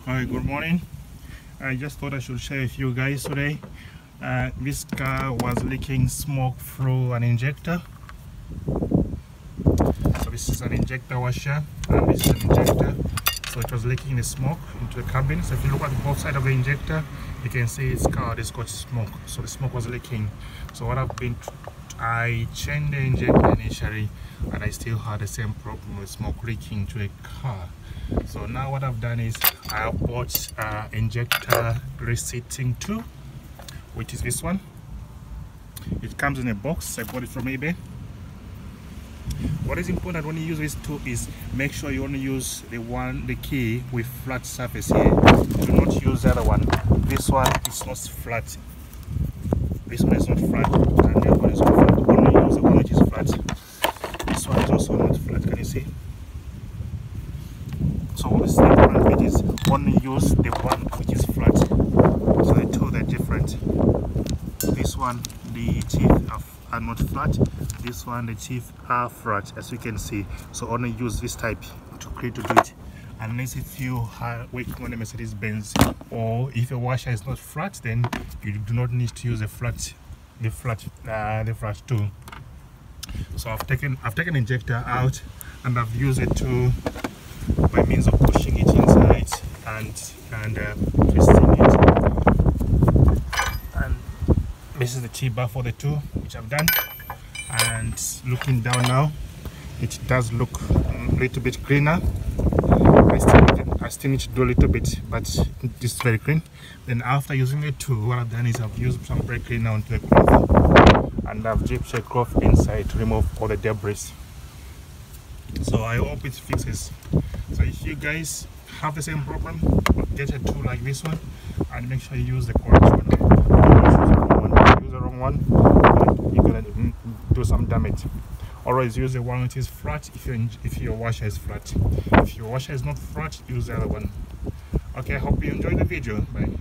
Hi, good morning. I just thought I should share with you guys today. This car was leaking smoke through an injector. So this is an injector washer and this is an injector. So it was leaking the smoke into the cabin. So if you look at both sides of the injector, you can see it's got smoke. So the smoke was leaking. So what I changed the injector initially and I still had the same problem with smoke leaking to the car. So now what I've done is I bought injector reseating tool, which is this one. It comes in a box. I bought it from eBay. What is important when you use this tool is make sure you only use the key with flat surface here. Do not use the other one. This one is not flat. This one is not flat, and the other one is not flat. Only use the one which is flat. This one is also not flat. Can you see? So this the important bit is only use the one which is flat. So the two are different. This one, the teeth are not flat. This one, the teeth are flat, as you can see. So only use this type to do it. Unless if you are working on a Mercedes-Benz, or if your washer is not flat, then you do not need to use the flat tool. So I've taken injector out and I've used it to by means of pushing it inside and twisting it. And this is the T-bar for the tool, which I've done. And looking down now, it does look a little bit cleaner. I still need to do a little bit, but this is very clean. Then after using the tool, what I've done is I've used some brake cleaner onto the cloth, and I've gypped the cloth inside to remove all the debris. So I hope it fixes. So if you guys have the same problem, get a tool like this one and make sure you use the correct one. If you use the wrong one, you're gonna do some damage. Always use the one which is flat if your washer is flat. If your washer is not flat, use the other one. Okay, I hope you enjoyed the video. Bye.